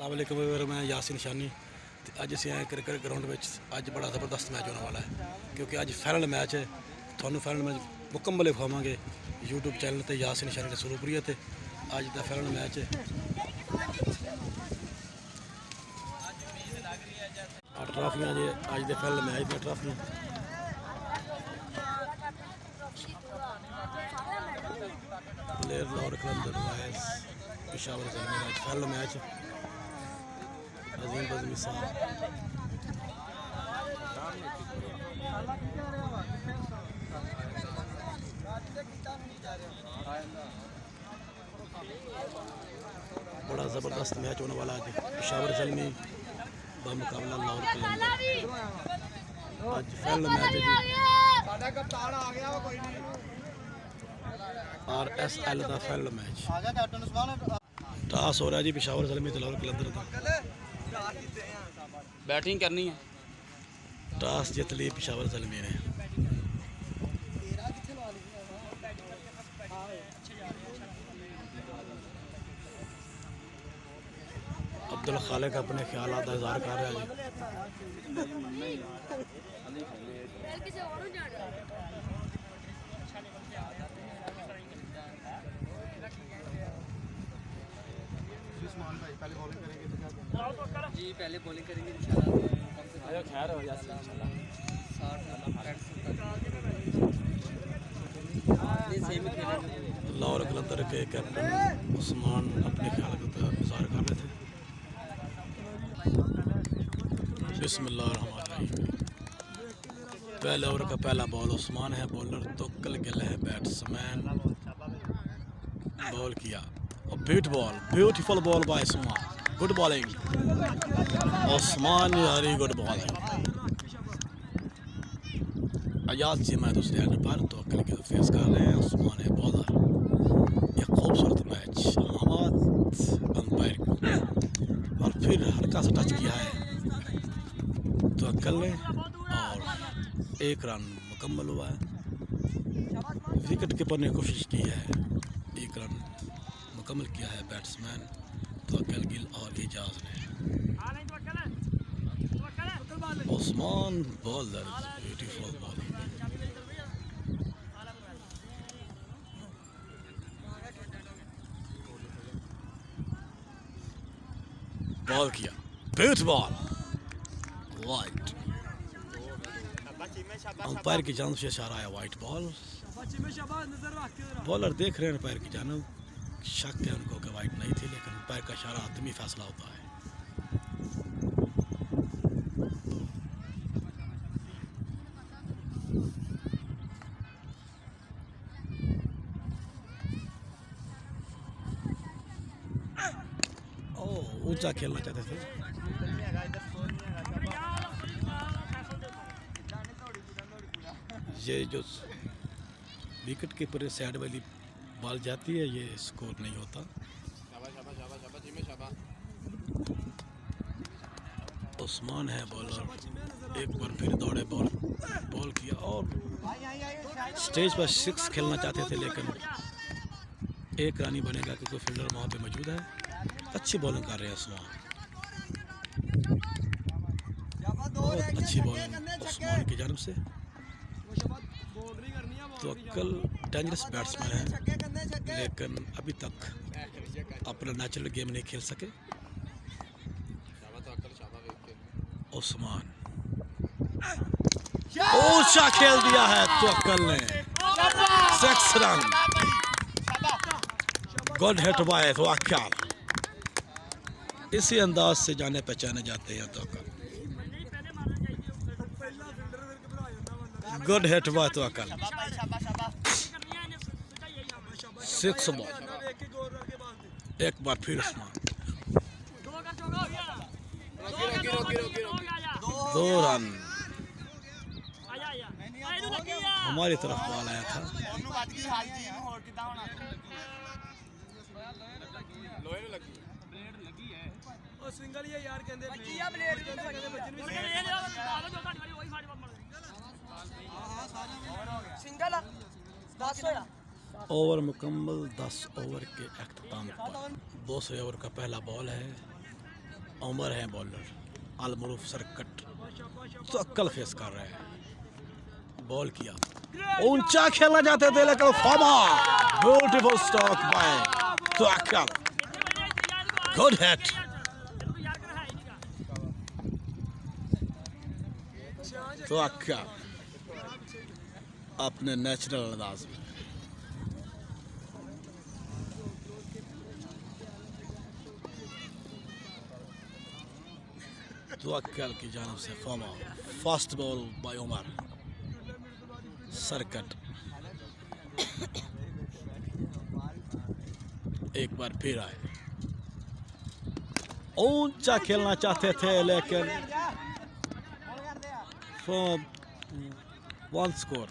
अस्सलाम वालेकुम, मैं यासिन शानी। अज असीं आए क्रिकेट ग्राउंड में। अज बड़ा जबरदस्त मैच होने वाला है क्योंकि अज फाइनल मैच है। थानू फाइनल मैच मुकम्मल विखावांगे यूट्यूब चैनल पर यासिन शानी रसूलपुरी ते। अज का फाइनल मैच है। ट्राफियां जे अज के फाइनल मैच दी ट्राफियां प्लेयर लाहौर कलंदर वाइस पेशावर ज़लमी अज फाइनल मैच अजीम बज़मी साहब। बड़ा ज़बरदस्त मैच होने वाला है। पेशावर ज़लमी बमुकाबला लाहौर कलंदर। अज फाइनल मैच है RSL का फाइनल मैच। टॉस हो रहा है जी पेशावर ज़लमी तो लाहौर कलंदर का। बैटिंग करनी है। टॉस जीत ली पेशावर ज़लमी ने। अब्दुल खालिक अपने ख्याल का इजहार कर रहा है जी। जी पहले बॉलिंग करेंगे इंशाल्लाह। खैर हो जाए लाहौर कलंदर के कैप्टन उस्मान अपने ख्याल का इजहार कर रहे थे। बिस्मिल्लाहिर्रहमानिर्रहीम। पहले ओवर का पहला बॉल उस्मान है। बॉलर तोकल गिल है बैट्समैन। बॉल किया और beautiful ball by Usman. Good bowling Usman, very good bowling. Ajaz ji मैं दूसरे एंड पर तोकल गिल फेस कर रहे हैं। उस्मान है बॉलर। एक खूबसूरत मैच हमाद अंपायर को और फिर हल्का सा टच किया है तो अक्ल ने और एक रन मुकम्मल हुआ है। विकेट कीपर ने कोशिश की है, एक रन मुकम्मल किया है बैट्समैन तो अक्ल गिल और एजाज ने। Usman bowler beautiful bowling. Ball किया ब्यूट बॉल वाइट। अंपायर की जानब से इशारा है वाइट बॉल। बॉलर देख रहे हैं अंपायर की जानब। शक है उनको कि वाइट नहीं थी लेकिन अंपायर का इशारा आदमी फैसला होता है। ऊंचा खेलना चाहते थे। ये जो विकेट कीपर साइड वाली बॉल जाती है ये स्कोर नहीं होता। उस्मान है बॉलर। एक बार फिर दौड़े बॉल किया और स्टेज पर 6 खेलना चाहते थे लेकिन एक रन ही बनेगा क्योंकि फील्डर वहाँ पे मौजूद है। अच्छी बॉलिंग कर रहे हैं उस्मान। बहुत अच्छी बॉलिंग उस्मान की जानब से। तो अक्ल डेंजरस बैट्समैन है लेकिन अभी तक अपना नेचुरल गेम नहीं खेल सके। उस्मान ऊंचा खेल दिया है तो अक्ल ने 6 रन। गुड हिट बाय तो अक्ल। इसी अंदाज से जाने पहचाने जाते हैं तो अक्ल। गुड हिट बाय तो अक्ल। 6 बॉल। एक बार फिर उस्मान 2 रन। हमारी तरफ बॉल आया था। ओवर मुकम्मल 10 ओवर के अख्ताम पर। दूसरे ओवर का पहला बॉल है। उमर है बॉलर, अलमरूफ सर्कट तक्कल फेस कर रहे हैं। बॉल किया, ऊंचा खेलना चाहते थे लेकिन फॉर्मा, beautiful stroke by Takkal, good hit. Takkal अपने नेचुरल अंदाज में तवक्कल की जानिब से फॉर्मा, फास्ट बॉल बाय उमर सर्कट। एक बार फिर आए, ऊंचा खेलना चाहते थे लेकिन from 1 score,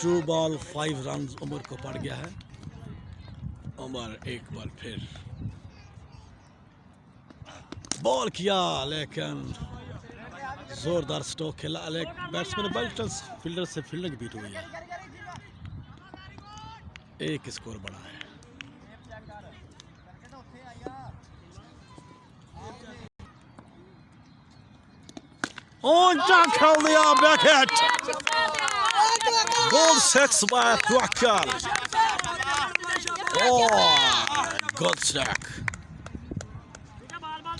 2 ball 5 run Umar को पड़ गया है। उमर एक बार फिर बॉल किया लेकिन जोरदार स्ट्रोक खेला, लेकिन बैट्समैन बैट्समैन फील्डर से फील्डिंग बीट हुई है। एक स्कोर बड़ा है। ऊंचा खेल दिया, बैकहेड, गोल 6 bye Tawakkal. Good strike,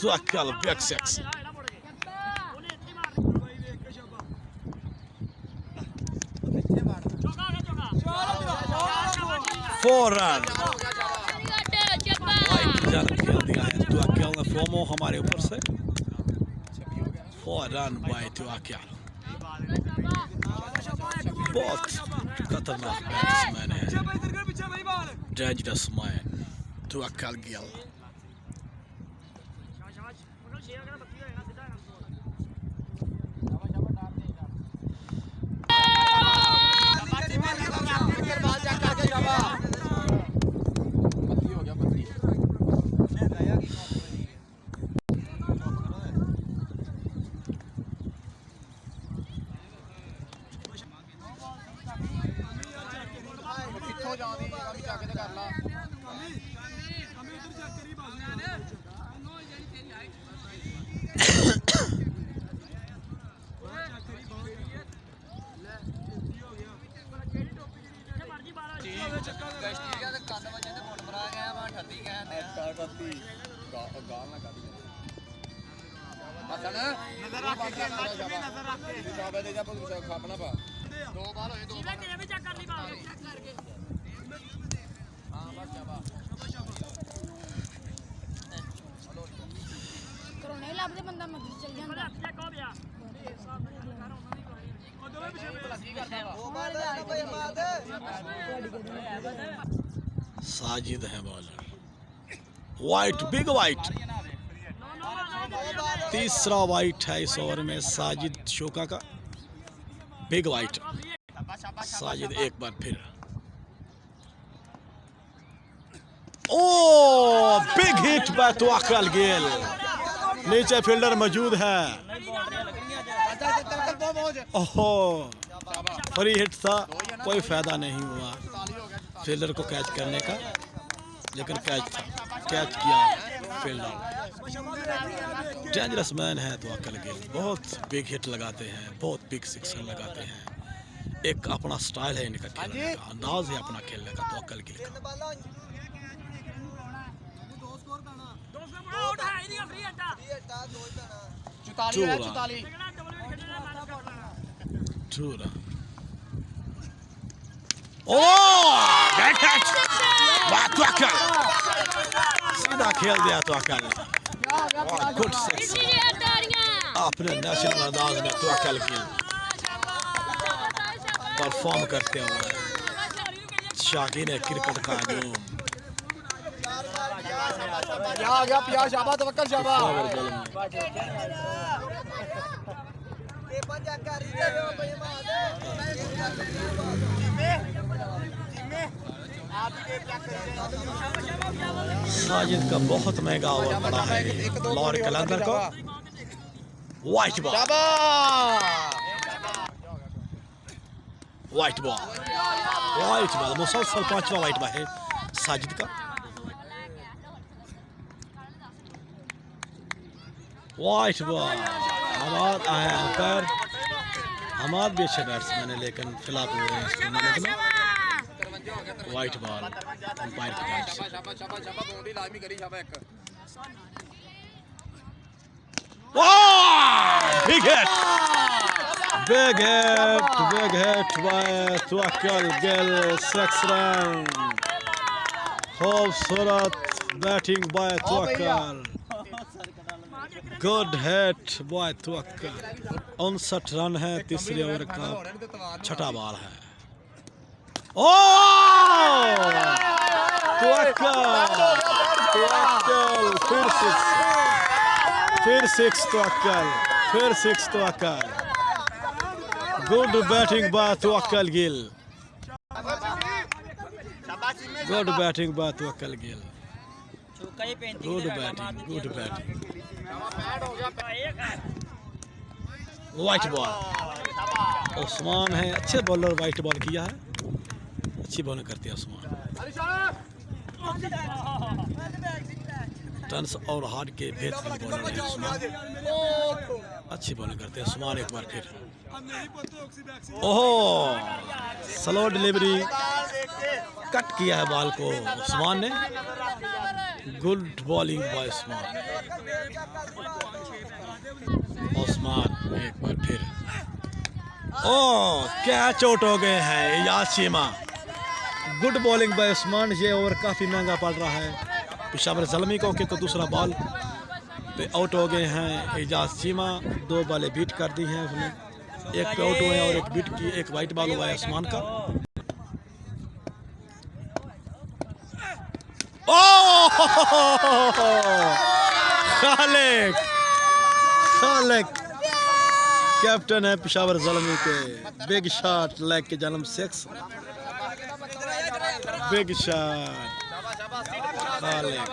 तवक्कल back 6। 4 run खेल दिया है तवक्कल ने। फोमो हमारे ऊपर से 4 रन बाय तवक्कल। बहुत खतरनाक बैट्समैन है, डेंजरस मैन तवक्कल गिल। साजिद है बॉलर, वाइट, बिग वाइट, तीसरा वाइट है इस ओवर में साजिद शोका का, बिग वाइट। साजिद एक बार फिर, ओ big hit by Tawakkal Gill, नीचे फील्डर मौजूद है। ओहो, फ्री हिट था, कोई फायदा नहीं हुआ फील्डर को कैच करने का, लेकिन कैच था, कैच किया फील्डर। डेंजरस मैन है तवक्कल गिल, बहुत बिग हिट लगाते हैं, बहुत बिग सिक्सर लगाते हैं। एक अपना स्टाइल है इनका खेलने का, अंदाज है अपना खेलने का तवक्कल गिल का। सीधा खेल दिया तवक्कल, गुड सिक्स अपने नेशनल अंदाज में तवक्कल गिल परफॉर्म करते हुए शौकीन है क्रिकेट का जो साजिद का बहुत महंगा ओवर पड़ा है लॉर्ड कलंदर को। White ball, white ball, white ball, मुसलसल 5वां वाइट बॉल है साजिद का। White ball. हमाद आए अंपायर, हमाद भी अच्छे बैट्समैन है लेकिन फ्लॉप हुए हैं इस टूर्नामेंट में। वाइट बॉल अंपायर की तरफ से। Big hit, big hit by Tawakkal Gill, 6 run. खूबसूरत batting by Tawakkal, good hit by Tawakkal. 59 run है, तीसरे ओवर का छठा बॉल है। ओ तवक्कल फिर six तवक्कल। Good batting by Tawakkal Gill, good batting by Tawakkal Gill, good batting. White ball, Usman है अच्छे बॉलर, वाइट बॉल किया है, अच्छी बॉलिंग करते हैं उस्मान। टर्न्स और हार्ड के बेहतरीन बॉलर है उस्मान, अच्छी बॉलिंग करते हैं उस्मान। एक बार फिर ओहो स्लो डिलीवरी, कट किया है बॉल को उस्मान ने। Good bowling by Usman. एक बार फिर कैच आउट हो गए हैं Ijaz Cheema. Good bowling by Usman. ये ओवर काफ़ी महंगा पड़ रहा है पेशावर ज़ल्मी को, क्योंकि दूसरा बॉल पे आउट हो गए हैं इजाज चीमा। 2 बॉलें बीट कर दी हैं उसने, एक पे आउट हुए और एक बीट की, एक वाइट बॉल हुआ है उस्मान का। खालिक कैप्टन है पेशावर ज़ल्मी के। बिग शॉट लेग के जन्म 6, बिग शॉट खालिक।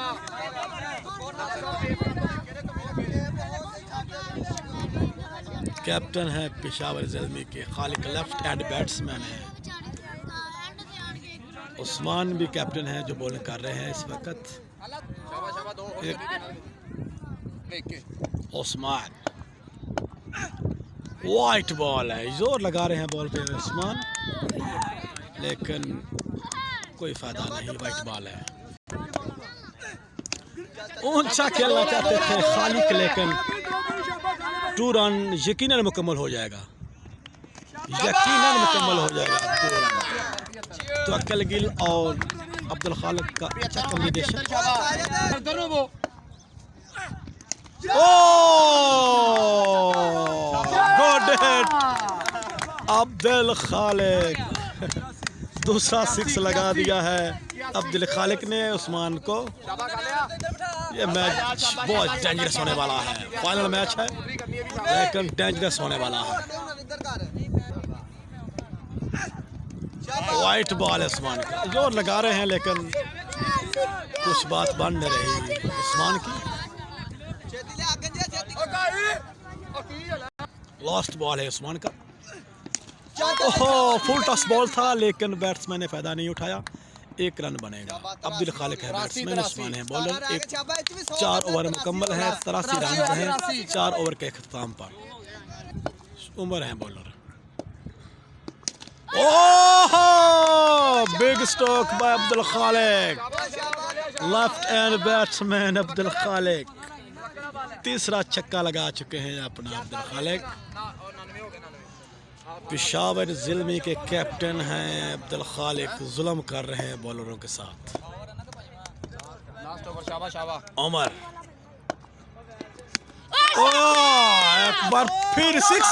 कैप्टन है पेशावर ज़ल्मी के खालिक, लेफ्ट हैंड बैट्समैन है। उस्मान भी कैप्टन है जो बॉलिंग कर रहे हैं इस वक्त। उस्मान वाइट बॉल है, जोर लगा रहे हैं बॉल पे उस्मान, लेकिन कोई फायदा नहीं, वाइट बॉल है। ऊंचा खेलना चाहते थे खालिक, लेकिन 2 रन यकीनन मुकम्मल हो जाएगा, यकीनन मुकम्मल हो जाएगा 2 रन। तवक्कल गिल और अब्दुल खालिक का अच्छा कॉम्बिनेशन। गुड हिट अब्दुल खालिक, दूसरा 6 लगा दिया है अब्दुल खालिक ने उस्मान को। ये मैच बहुत डेंजरस होने वाला है, फाइनल मैच है लेकिन डेंजरस होने वाला है। वाइट बॉल है उस्मान का, जोर लगा रहे हैं लेकिन कुछ बात बन नहीं रही उस्मान की। लास्ट बॉल है उस्मान का। ओहो फुल टॉस बॉल था लेकिन बैट्समैन ने फायदा नहीं उठाया, 1 रन बनेगा। अब्दुल खालिक है बैट्समैन, उस्मान है बॉलर। 4 ओवर मुकम्मल है, 83 रन हैं 4 ओवर के अख्ताम पर। उमर है बॉलर। ओहो बिग स्ट्रोक बाय अब्दुल खालिक, लेफ्ट हैंड बैट्समैन अब्दुल खालिक। तीसरा छक्का लगा चुके हैं अपना अब्दुल खालिक। पेशावर ज़ल्मी के कैप्टन हैं अब्दुल खालिक, जुल्म कर रहे हैं बॉलरों के साथ। उमर एक बार फिर 6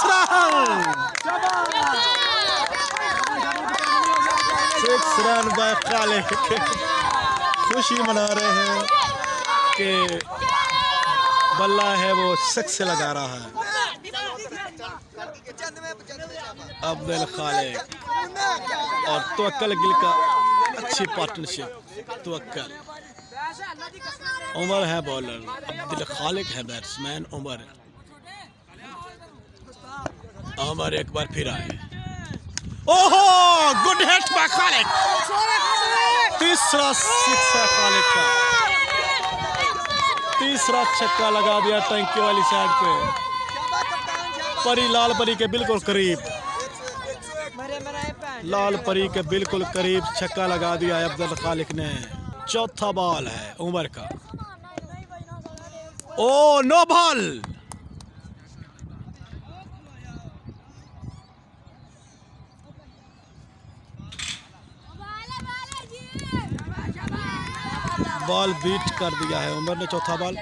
रन बाय खालिक। खुशी मना रहे हैं कि बल्ला है वो 6 से लगा रहा है अब्दुल खालिक और तवक्कल गिल का अच्छी पार्टनरशिप। तवक्कल उमर है बॉलर, अब्दुल खालिक है बैट्समैन। उमर एक बार फिर आए। ओहो गुड हिट बाय खालिक, तीसरा 6 है खालिक का, तीसरा छक्का लगा दिया टंकी वाली साइड पे, परी लाल परी के बिल्कुल करीब, लाल परी के बिल्कुल करीब छक्का लगा दिया है अब्दुल खालिक ने। चौथा बॉल है उमर का। Oh no ball. Ball beat कर दिया है उमर ने चौथा बॉल।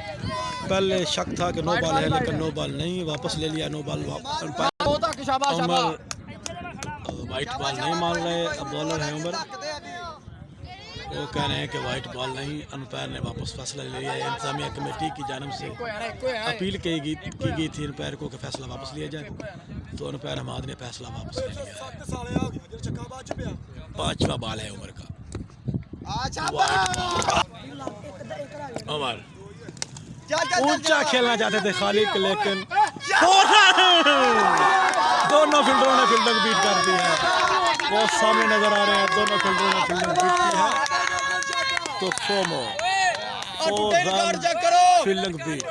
पहले शक था कि नो बॉल है, लेकिन नो बॉल नहीं, वापस ले लिया no ball. Umar wide ball नहीं मान रहे, अब बॉलर है उमर, वो कह रहे हैं कि वाइट बॉल नहीं। अंपायर ने वापस फैसला ले लिया है। इंतजामिया कमेटी की जानब से अपील की गई थी अंपायर को कि फैसला वापस लिया जाए, तो अंपायर हमाद ने फैसला वापस ले लिया है। पांचवा बॉल है उमर का। उमर ऊंचा खेलना चाहते थे खालिक, लेकिन दोनों फील्डरों ने फील्डिंग बीट कर दी है। वो सामने नजर आ रहे हैं, दोनों फील्डरों ने फील्डिंग बीट की है। तो फोमो फील्डिंग बीट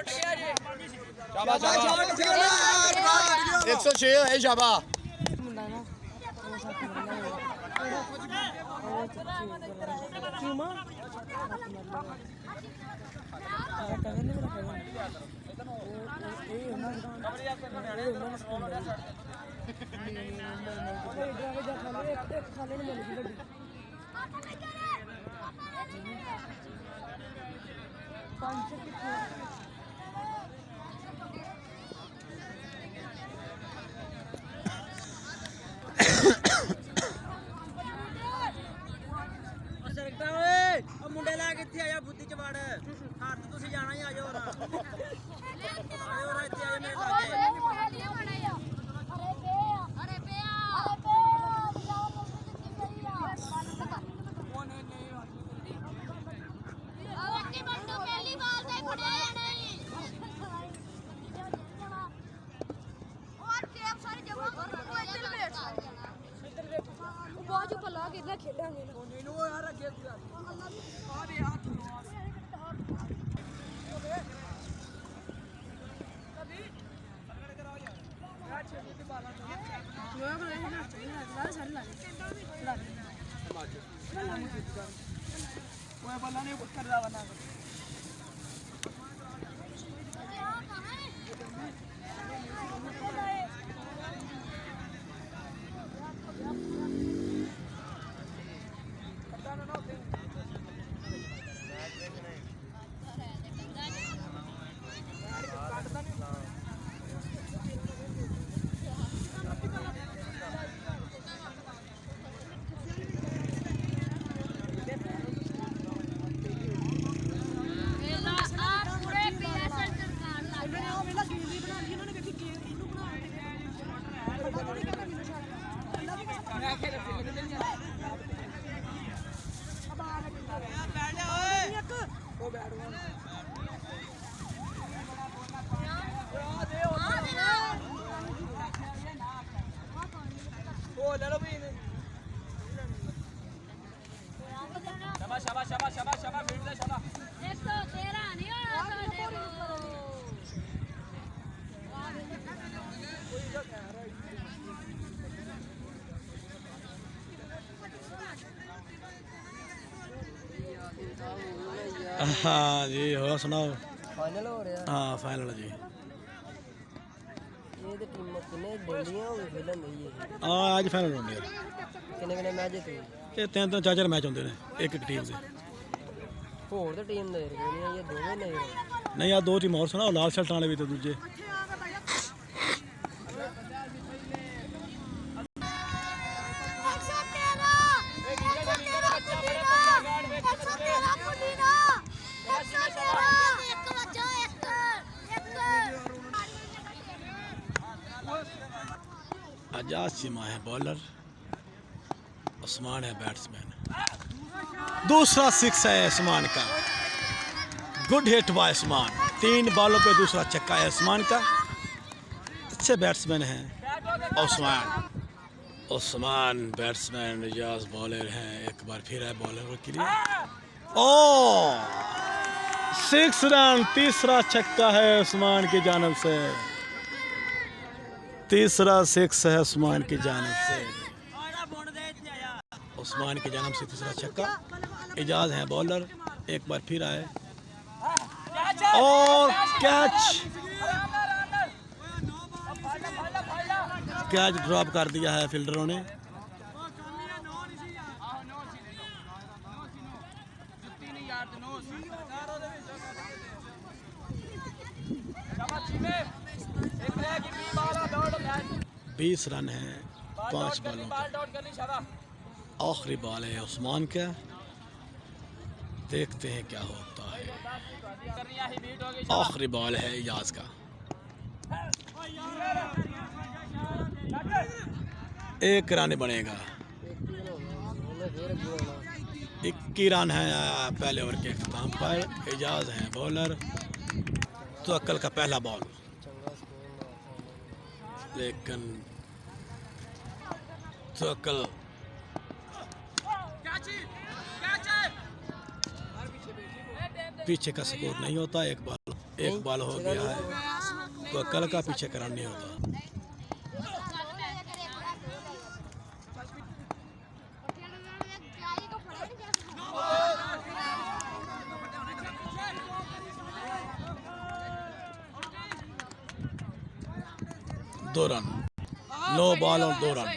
106 है शाबा। मुंडे ला किथे आया बुद्धि च वड़ हार तो तुसी जाना ही आ जाओ रा आयो रा इथे आयो मेरे लागे अरे बे अरे बंदू पहली बार दे खड़े नहीं और टेप सारी जमा कर रखो इधर बैठ बाजू पर ला के खेलेंगे नो यार अगे अरे यार हाँ जी, हो सुनाओ। फाइनल हो रहा है। हाँ फाइनल जी। ये तो टीम कितने डेलियां हो गई खेलन दी है। हाँ आज फाइनल होने यार। कितने मैच जीते? ये तीन चार मैच होंगे ने एक टीम से। होर तो टीम दे रही है, ये दोवें नहीं है। नहीं यार दो टीम और सुनाओ, लाल शर्ट वाले भी तो दूजे। आजाद सीमा है बॉलर, उस्मान है बैट्समैन। दूसरा सिक्स है उस्मान का, गुड हिट बाय उस्मान। 3 बॉलों पे दूसरा छक्का है उस्मान का। अच्छे बैट्समैन हैं उस्मान बैट्समैन, रियाज बॉलर हैं। एक बार फिर है बॉलर के लिए। ओ 6 रन, तीसरा छक्का है उस्मान की जानब से, तीसरा 6 है उस्मान की जानब से, उस्मान की जानब से तीसरा छक्का। इजाज हैं बॉलर, एक बार फिर आए और कैच ड्रॉप कर दिया है फील्डरों ने। बीस रन है 5 बॉलों पर। आखिरी बॉल है उस्मान का, देखते हैं क्या होता है। आखिरी बॉल है इजाज का, 1 रन बनेगा। 21 रन है पहले ओवर के अख्ताम पर। इजाज हैं बॉलर, तो अक्ल का पहला बॉल, लेकिन तो अक्ल पीछे का स्कोर नहीं होता। एक बॉल हो गया है, तो अक्ल का पीछे का रन नहीं होता। दो रन, 9 बॉल और 2 run.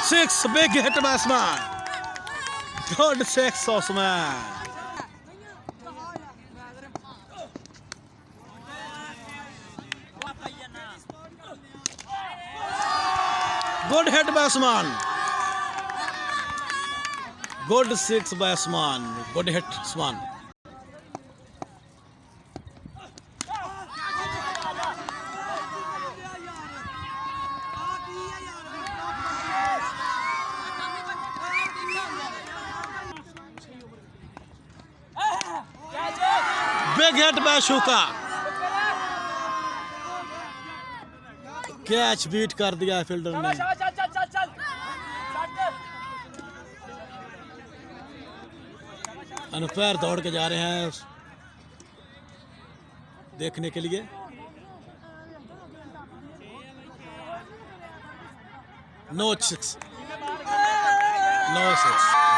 Six, big hit batsman. Good 6 Osman. Good hit batsman. Good 6 batsman. Good hit batsman. Big hit by Shuka. Catch beat कर दिया फील्डर ने। अनफेयर दौड़ के जा रहे हैं देखने के लिए। नो 6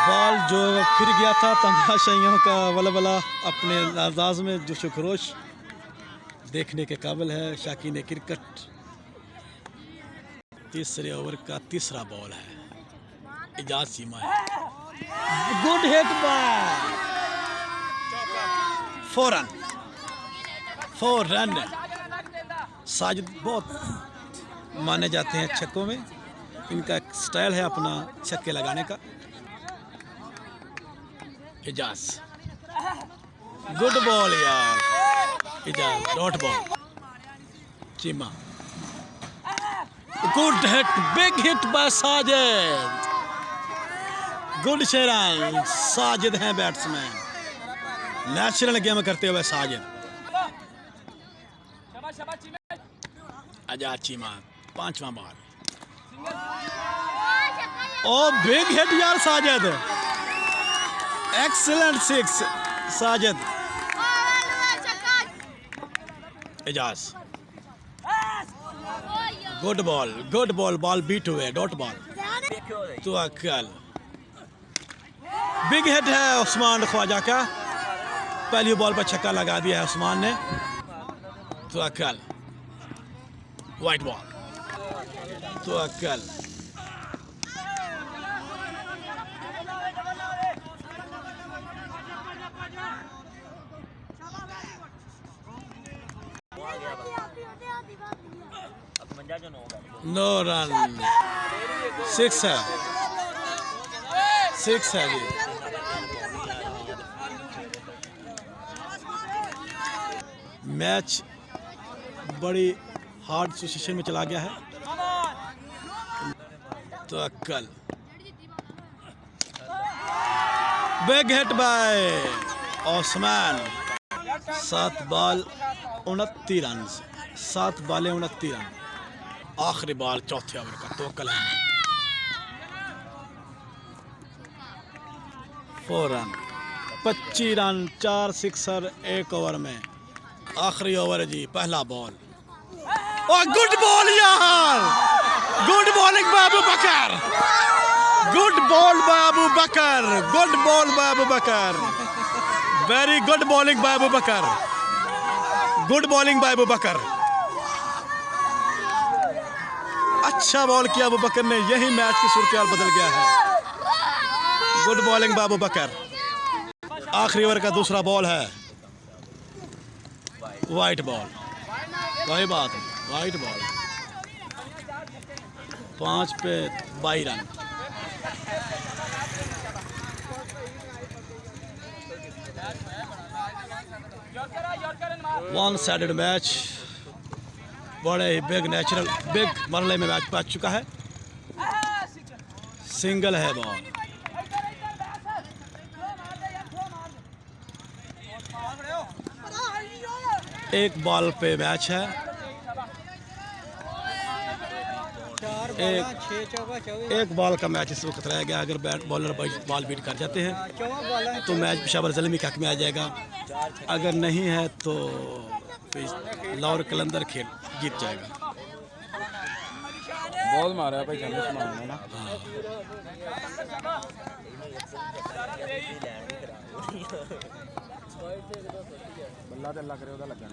बॉल जो फिर गया था तमाशाइयों का वलवला अपने अंदाज में जोश व खरोश देखने के काबिल है। शाकीन क्रिकेट तीसरे ओवर का तीसरा बॉल है। इजाज सीमा है। Good hit ball, 4 run. Sajid बहुत माने जाते हैं छक्कों में, इनका एक स्टाइल है अपना छक्के लगाने का। इजाज गुड बॉल यार, Ijaz dot ball. Cheema good hit, big hit by Sajid. Good शेरन, साजिद हैं बैट्समैन, नेचुरल गेम करते हुए साजिद। आजाद चीमा 5वां बॉल। ओ बिग हिट यार Sajid, excellent 6 Sajid. Ijaz good ball, ball beat हुए, डॉट बॉल। तो अक्ल बिग हिट है उस्मान ख्वाजा का, पहली बॉल पर छक्का लगा दिया है उस्मान ने। तो अक्ल वाइट बॉल, तो अक्ल नो रन। 6 है, 6 है जी। मैच बड़ी हार्ड सिचुएशन में चला गया है। तो अक्ल big hit by Osman. 7 ball 29 run, 7 बॉलें 29 रन। आखिरी बॉल चौथे ओवर का Tawakkal Ahmed, 4 run, 25 run, 4 sixer 1 over में। आखिरी ओवर है जी, पहला बॉल और गुड बॉल यार, good bowling by Abu Bakar, good ball by Abu Bakar, good ball by Abu Bakar, very good bowling by Abu Bakar, good bowling by Abu Bakar. अच्छा बॉल किया अबू बकर ने, यही मैच की सूरत बदल गया है। गुड बॉलिंग बाय अबू बकर। आखिरी ओवर का दूसरा बॉल है, वाइट बॉल, वही बात है, वाइट बॉल। 5 पे 22 रन। वन साइडेड मैच, बड़े ही बिग मरले में मैच पहुंच चुका है। सिंगल है बॉल, एक बॉल पे मैच है। एक बॉल का मैच इस वक्त रह गया। अगर बैट बॉलर बॉल बीट कर जाते हैं तो मैच पेशावर ज़ल्मी के हक में आ जाएगा। अगर नहीं है तो लाहौर कलंदर खेल जीत जाएगा। बॉल मारा भाई ना। बल्ला ते लग रहा लगन।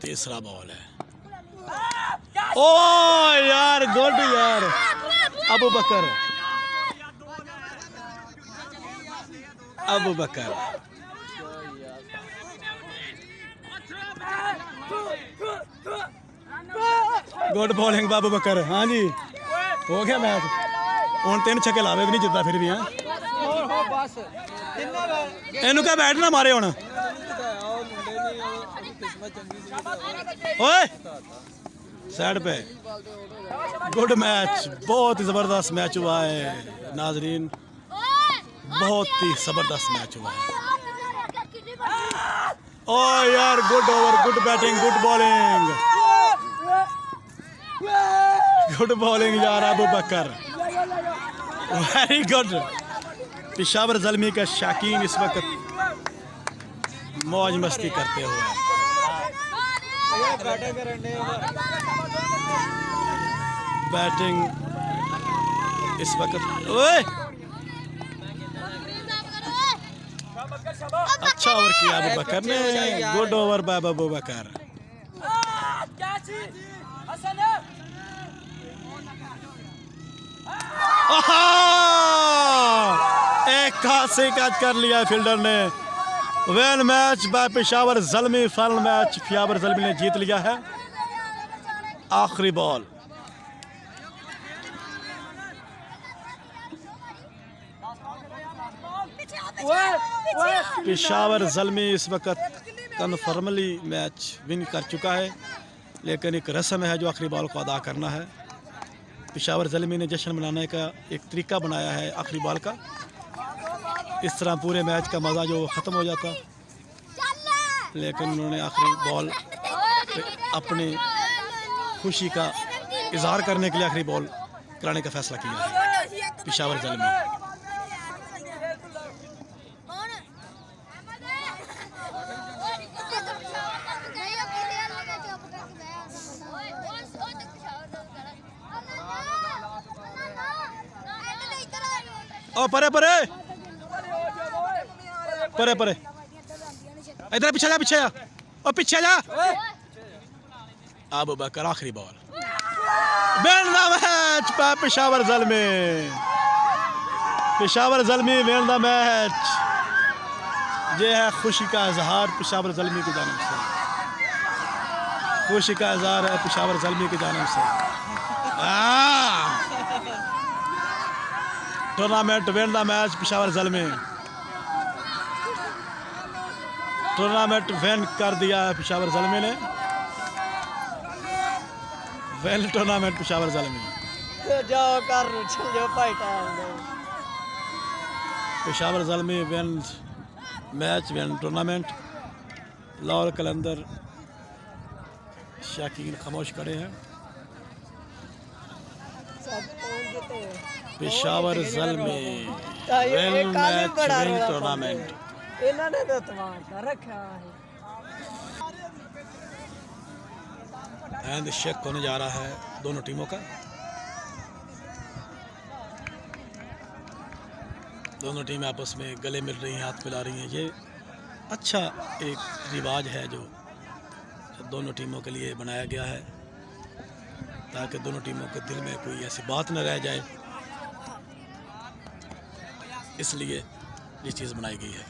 तीसरा बॉल है, ओ यार गुड यार अबू बकर, अबू बकर। गुड बॉलिंग बाबू बकर। हाँ जी, हो गया मैच। ਹੁਣ 3 छक्के लावे भी नहीं जितना फिर भी। हाँ इनू क्या बैट ना मारे हुण। ओए साइड पे। गुड मैच, बहुत ही ज़बरदस्त मैच हुआ है नाजरीन, बहुत ही ज़बरदस्त मैच हुआ है। ओ यार good over, good batting, good bowling, good bowling यार अबू बकर, वेरी गुड। पेशावर ज़ल्मी का शौकीन इस वक्त मौज मस्ती करते हुए बैटिंग इस वक्त। ओए अच्छा ओवर किया अबू बकर ने, गुड ओवर बाय अबू बकर। एक हाथ से कैच कर लिया फील्डर ने। Well match by Peshawar Zalmi, final match Peshawar Zalmi ने जीत लिया है। आखिरी बॉल, पेशावर ज़ल्मी इस वक्त कन्फर्मली मैच विन कर चुका है, लेकिन एक रस्म है जो आखिरी बॉल को अदा करना है। पेशावर ज़ल्मी ने जश्न मनाने का एक तरीका बनाया है आखिरी बॉल का। इस तरह पूरे मैच का मज़ा जो ख़त्म हो जाता, लेकिन उन्होंने आखिरी बॉल अपनी खुशी का इजहार करने के लिए आखिरी बॉल कराने का फैसला किया है पेशावर ज़ल्मी। ओ परे परे परे परे, इधर पीछे जा, पीछे जा, ओ पीछे जा। अबू बकर आखिरी ball, win the match by Peshawar Zalmi, Peshawar Zalmi win the match. ये है खुशी का इजहार पेशावर ज़ल्मी की जानिब से, खुशी का इजहार है पेशावर ज़ल्मी की जानिब से। Tournament win the match Peshawar Zalmi, tournament win कर दिया है पेशावर ज़ल्मी ने। Well tournament Peshawar Zalmi. जाओ कर चल जाओ भाई टाइम दो Peshawar Zalmi win match win tournament. Lahore Qalandar Shakeen खामोश खड़े हैं। सब कौन जीते पेशावर ज़ल्मी ये विन काले मैच बड़ा विन रोला टूर्नामेंट। इन्होंने तो तमाशा रखा है। हैंड शेक होने जा रहा है दोनों टीमों का। दोनों टीमें आपस में गले मिल रही हैं, हाथ मिला रही हैं। ये अच्छा एक रिवाज है जो दोनों टीमों के लिए बनाया गया है, ताकि दोनों टीमों के दिल में कोई ऐसी बात न रह जाए, इसलिए ये चीज़ बनाई गई है।